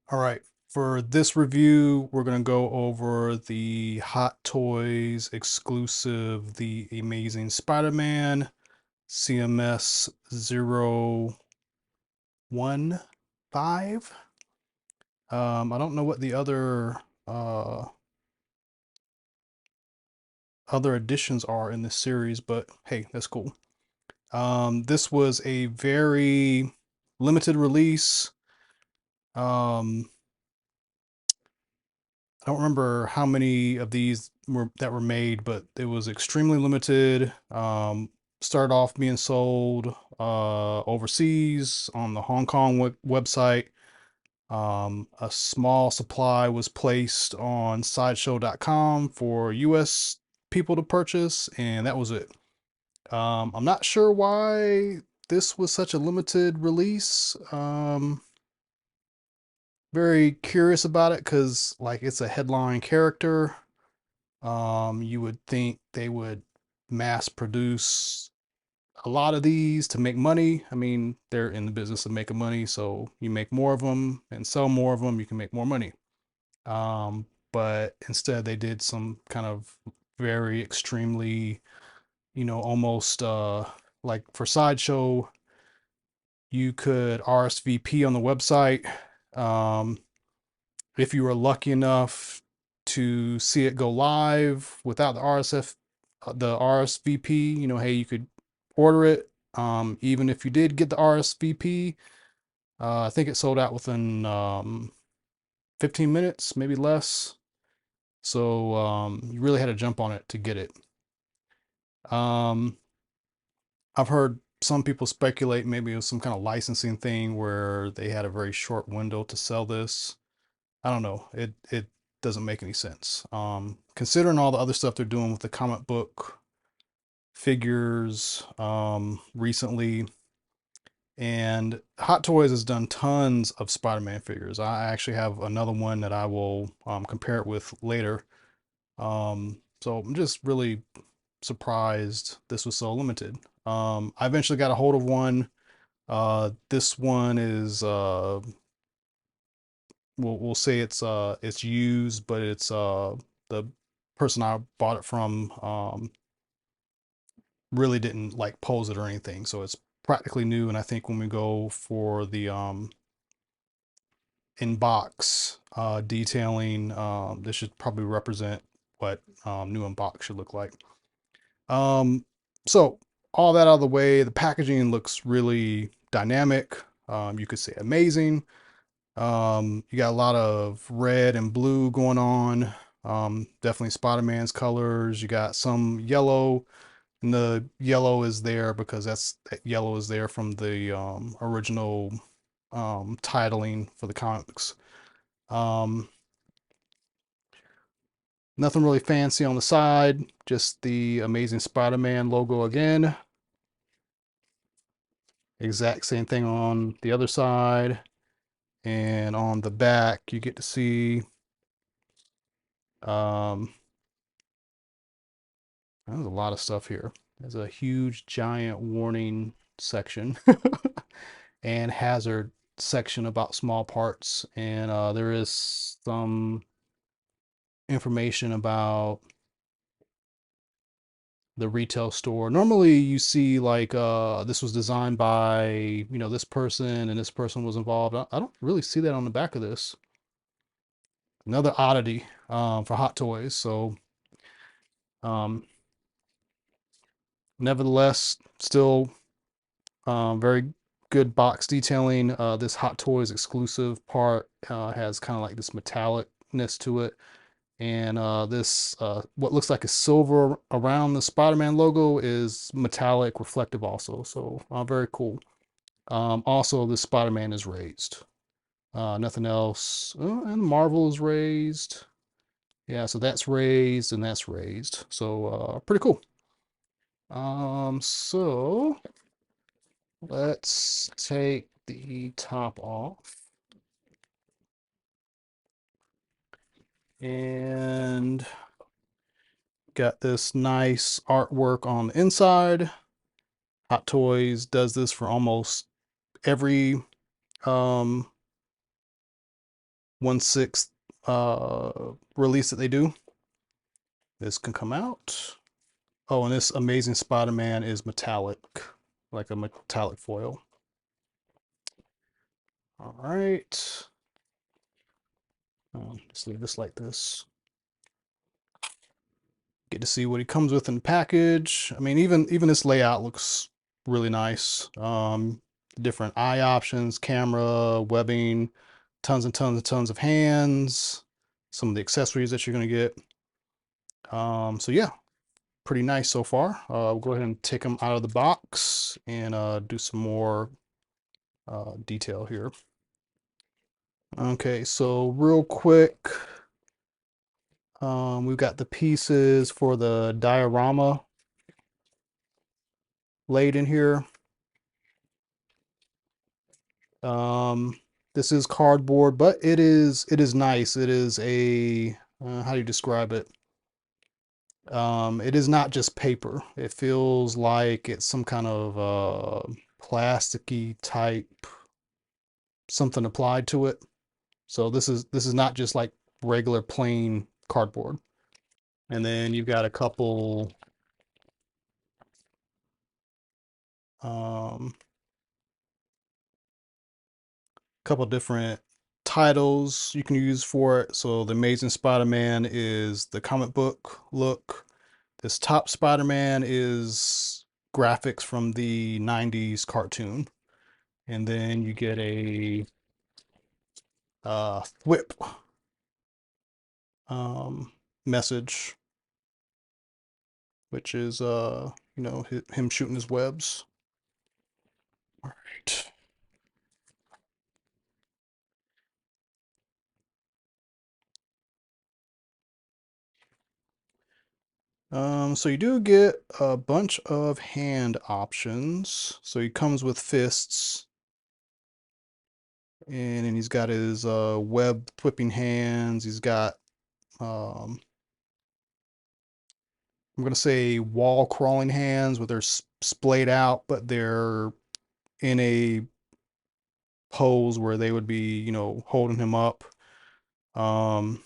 All right, for this review, we're going to go over the Hot Toys exclusive, the Amazing Spider-Man CMS 015. I don't know what the other editions are in this series, but hey, that's cool. This was a very limited release. Um, I don't remember how many of these were made, but it was extremely limited. Started off being sold overseas on the Hong Kong website. A small supply was placed on sideshow.com for US people to purchase, and that was it. I'm not sure why this was such a limited release. Very curious about it because like it's a headline character. You would think they would mass produce a lot of these to make money. I mean, they're in the business of making money, so you make more of them and sell more of them, you can make more money. But instead they did some kind of very extremely, almost like for Sideshow, you could RSVP on the website. Um, if you were lucky enough to see it go live without the RSVP, hey, you could order it. Even if you did get the RSVP, I think it sold out within 15 minutes, maybe less. So you really had to jump on it to get it. Um, I've heard some people speculate maybe it was some kind of licensing thing where they had a very short window to sell this. I don't know. It doesn't make any sense. Considering all the other stuff they're doing with the comic book figures recently, and Hot Toys has done tons of Spider-Man figures. I actually have another one that I will compare it with later. So I'm just really surprised this was so limited. I eventually got a hold of one. This one is we'll say it's used, but it's the person I bought it from really didn't like pose it or anything, so it's practically new. And I think when we go for the in-box detailing, this should probably represent what new in-box should look like. So all that out of the way, the packaging looks really dynamic. You could say amazing. You got a lot of red and blue going on. Definitely Spider-Man's colors. You got some yellow, and the yellow is there because that yellow is there from the original titling for the comics. Um, Nothing really fancy on the side, just the Amazing Spider-Man logo again. Exact same thing on the other side. And on the back, you get to see um, there's a lot of stuff here. There's a huge, giant warning section and hazard section about small parts. And there is some information about the retail store. Normally you see like this was designed by, this person and this person was involved. I don't really see that on the back of this. Another oddity for Hot Toys. So um, nevertheless, still very good box detailing. This Hot Toys exclusive part has kind of like this metallicness to it. And this, what looks like a silver around the Spider-Man logo is metallic reflective also. So very cool. Also, the Spider-Man is raised. Nothing else. And Marvel is raised. Yeah, so that's raised and that's raised. So pretty cool. So let's take the top off. And got this nice artwork on the inside. Hot Toys does this for almost every um, 1/6 release that they do. This can come out. Oh, and this Amazing Spider-Man is metallic, like a metallic foil. All right. Just leave this like this. Get to see what he comes with in the package. I mean, even this layout looks really nice. Different eye options, camera, webbing, tons and tons and tons of hands, some of the accessories that you're gonna get. So yeah, pretty nice so far. We'll go ahead and take them out of the box and do some more detail here. Okay, so real quick, we've got the pieces for the diorama laid in here. Um, this is cardboard, but it is nice. It is a how do you describe it? It is not just paper. It feels like it's some kind of plasticky type something applied to it. So this is not just like regular plain cardboard. And then you've got a um couple different titles you can use for it. So the Amazing Spider-Man is the comic book look. This top Spider-Man is graphics from the 90s cartoon. And then you get a whip message, which is him shooting his webs. All right. So you do get a bunch of hand options. So he comes with fists, and then he's got his web whipping hands. He's got I'm gonna say wall crawling hands, where they're splayed out, but they're in a pose where they would be, holding him up. Um,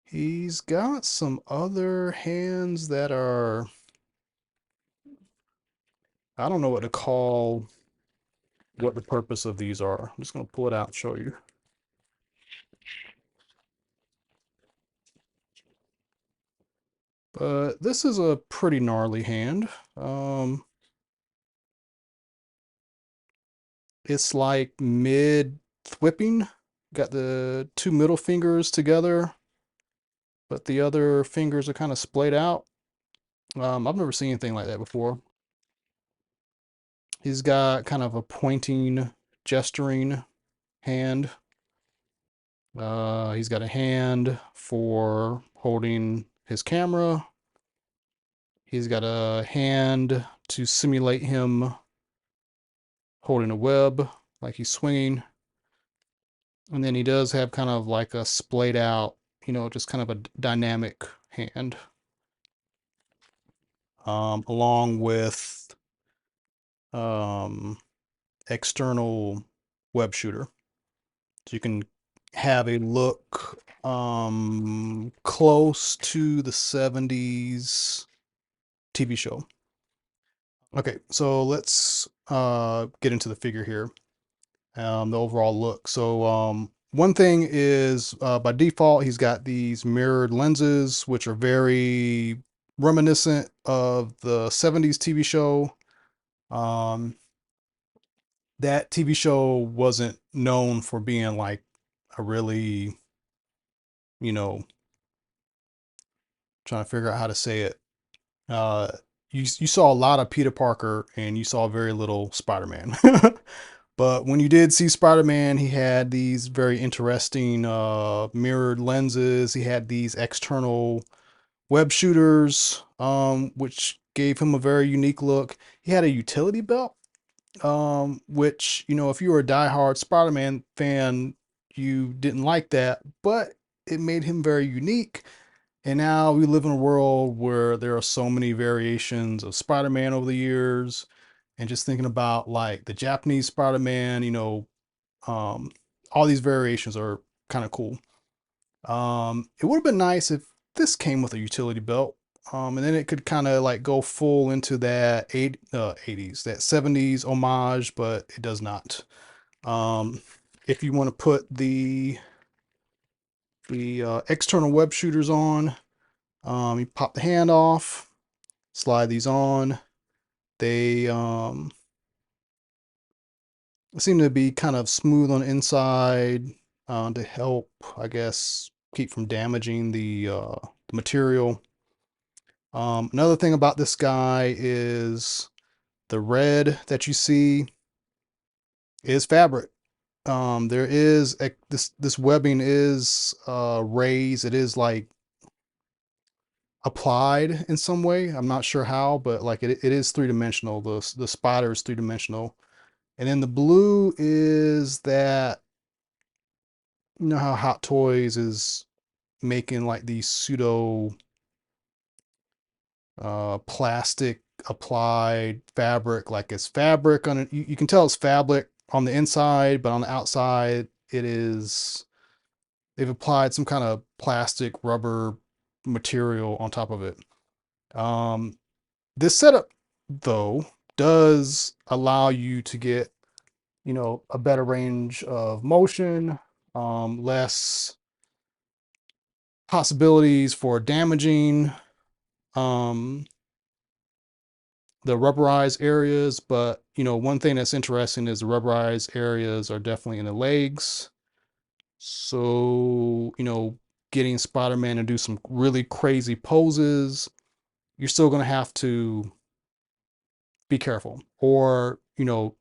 he's got some other hands that are, I don't know what to call what the purpose of these are. I'm just gonna pull it out and show you. But this is a pretty gnarly hand. It's like mid whipping. Got the two middle fingers together, but the other fingers are kind of splayed out. I've never seen anything like that before. He's got kind of a pointing, gesturing hand. He's got a hand for holding his camera. He's got a hand to simulate him holding a web, like he's swinging. And then he does have kind of like a splayed out, just kind of a dynamic hand, along with um, external web shooter. So you can have a look close to the 70s TV show. Okay, so let's get into the figure here, the overall look. So one thing is by default, he's got these mirrored lenses, which are very reminiscent of the 70s TV show. Um, that TV show wasn't known for being like a really, you know, trying to figure out how to say it. Uh, you saw a lot of Peter Parker and you saw very little Spider-Man. But when you did see Spider-Man, he had these very interesting mirrored lenses. He had these external web shooters, which gave him a very unique look. He had a utility belt, which, if you were a diehard Spider-Man fan, you didn't like that, but it made him very unique. And now we live in a world where there are so many variations of Spider-Man over the years. And just thinking about like the Japanese Spider-Man, um, all these variations are kind of cool. It would have been nice if this came with a utility belt. And then it could kind of like go full into that 80s, that 70s homage, but it does not. If you want to put the external web shooters on, you pop the hand off, slide these on. They seem to be kind of smooth on the inside to help, I guess, keep from damaging the material. Another thing about this guy is the red that you see is fabric. There is this webbing is raised. It is like applied in some way. I'm not sure how, but like it is three-dimensional. The spider is three-dimensional. And then the blue is that, you know how Hot Toys is making like these pseudo plastic applied fabric, like it's fabric on it. You can tell it's fabric on the inside, but on the outside it is, they've applied some kind of plastic rubber material on top of it. This setup though does allow you to get, you know, a better range of motion, less possibilities for damaging um, the rubberized areas. But, you know, one thing that's interesting is the rubberized areas are definitely in the legs. So, you know, getting Spider-Man to do some really crazy poses, you're still going to have to be careful. Or, you know,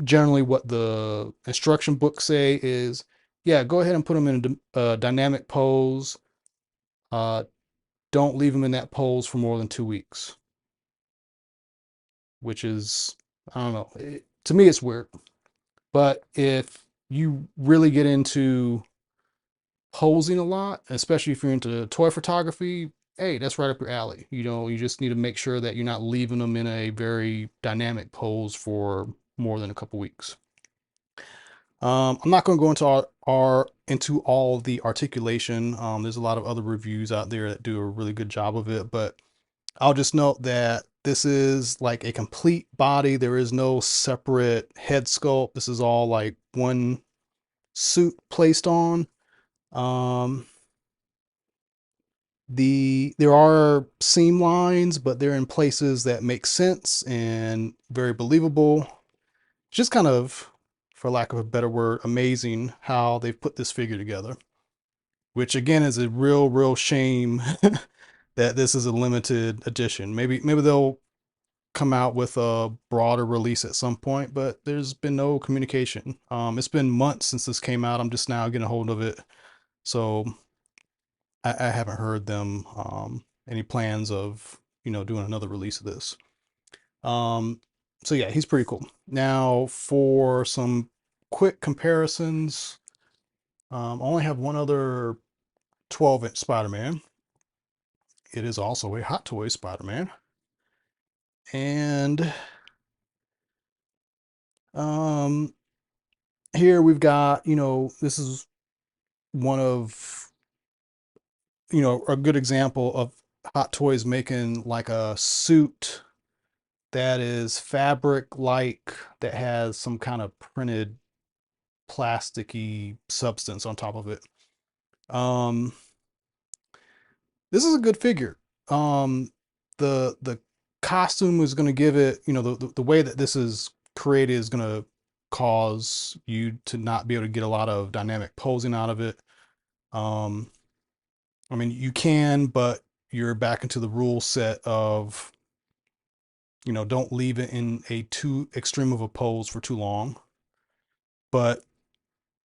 generally what the instruction books say is, yeah, go ahead and put them in a dynamic pose. Uh, don't leave them in that pose for more than 2 weeks, which is, I don't know. To me, it's weird. But if you really get into posing a lot, especially if you're into toy photography, hey, that's right up your alley. You know, you just need to make sure that you're not leaving them in a very dynamic pose for more than a couple weeks. I'm not going to go into into all the articulation. There's a lot of other reviews out there that do a really good job of it, but I'll just note that this is like a complete body. There is no separate head sculpt. This is all like one suit placed on. Um, there are seam lines, but they're in places that make sense and very believable. Just kind of, for lack of a better word, amazing how they've put this figure together. Which again is a real shame that this is a limited edition. Maybe they'll come out with a broader release at some point, but there's been no communication. It's been months since this came out. I'm just now getting a hold of it, so I haven't heard them any plans of, you know, doing another release of this. Um, so yeah, he's pretty cool. Now for some quick comparisons, I only have one other 12-inch Spider-Man. It is also a Hot Toys Spider-Man, and um, here we've got, you know, this is one of, you know, a good example of Hot Toys making like a suit that is fabric like, that has some kind of printed plasticky substance on top of it. Um, this is a good figure. Um, the costume is going to give it, you know, the way that this is created is going to cause you to not be able to get a lot of dynamic posing out of it. Um, I mean, you can, but you're back into the rule set of, you know, don't leave it in a too extreme of a pose for too long. But,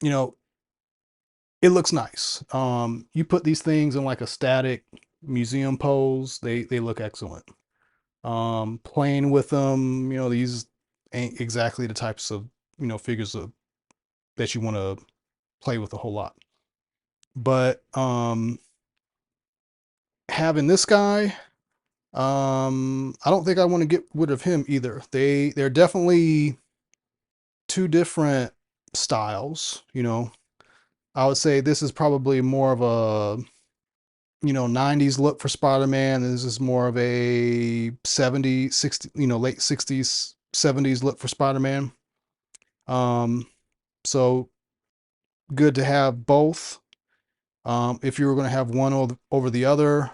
you know, it looks nice. You put these things in like a static museum pose, they look excellent. Playing with them, you know, these ain't exactly the types of, you know, figures that you want to play with a whole lot. But having this guy, I don't think I want to get rid of him either. They're definitely two different styles, you know. I would say this is probably more of a, 90s look for Spider-Man. This is more of a 70s, 60, late 60s, 70s look for Spider-Man. Um, so good to have both. If you were going to have one over the other,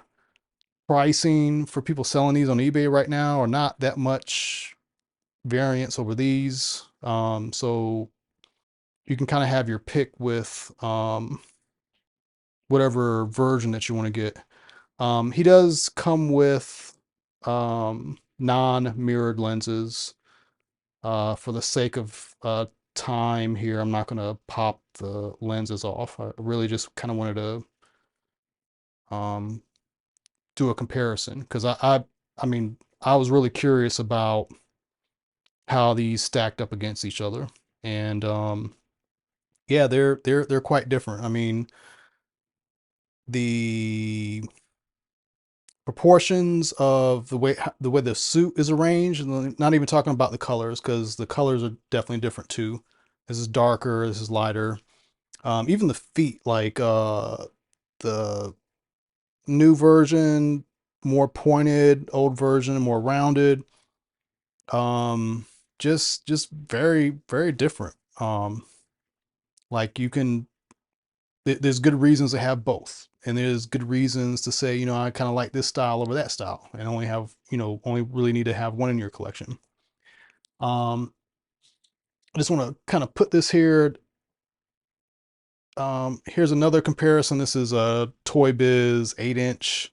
pricing for people selling these on eBay right now are not that much variance over these. So you can kind of have your pick with whatever version that you want to get. He does come with non-mirrored lenses. For the sake of time here, I'm not going to pop the lenses off. I really just kind of wanted to um, do a comparison because I mean, I was really curious about how these stacked up against each other, and yeah, they're quite different. I mean, the proportions of the way the suit is arranged, and not even talking about the colors because the colors are definitely different too. This is darker, this is lighter. Even the feet, like the new version, more pointed, old version, more rounded. Um, just very, very different. Like you can, there's good reasons to have both. And there's good reasons to say, I kind of like this style over that style and only have, only really need to have one in your collection. Um, I just want to kind of put this here. Here's another comparison. This is a Toy Biz 8-inch.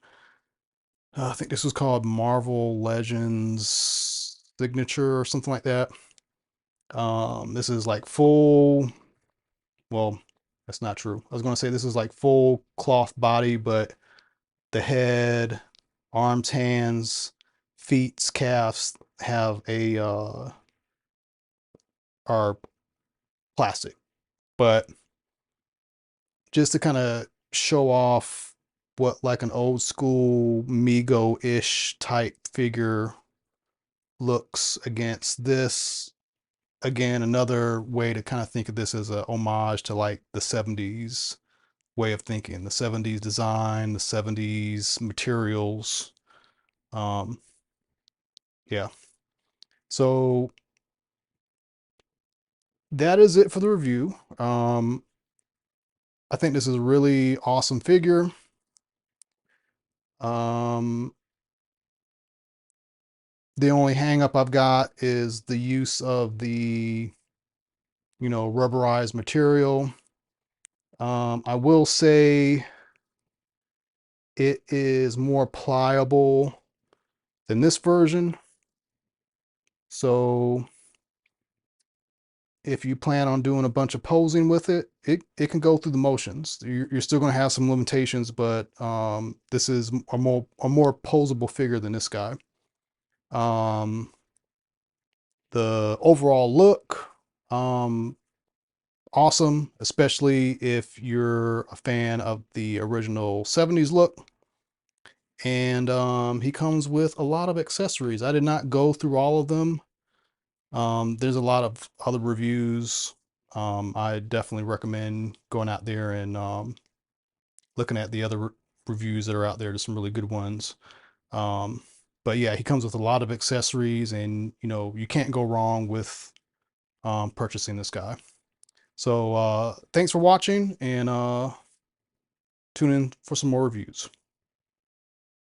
I think this was called Marvel Legends Signature or something like that. This is like full, well, that's not true. I was going to say this is like full cloth body, but the head, arms, hands, feet, calves have are plastic. But just to kind of show off what like an old school Mego-ish type figure looks against this. Again, another way to kind of think of this as a homage to like the 70s way of thinking, the 70s design, the 70s materials. Um, yeah. So that is it for the review. I think this is a really awesome figure. Um, the only hang up I've got is the use of the, rubberized material. I will say it is more pliable than this version. So if you plan on doing a bunch of posing with it, it can go through the motions. You're still going to have some limitations, but this is a more posable figure than this guy. The overall look, um, awesome, especially if you're a fan of the original 70s look. And he comes with a lot of accessories. I did not go through all of them. There's a lot of other reviews. I definitely recommend going out there and looking at the other reviews that are out there. There's some really good ones. Um, but yeah, he comes with a lot of accessories, and you can't go wrong with purchasing this guy. So thanks for watching, and tune in for some more reviews.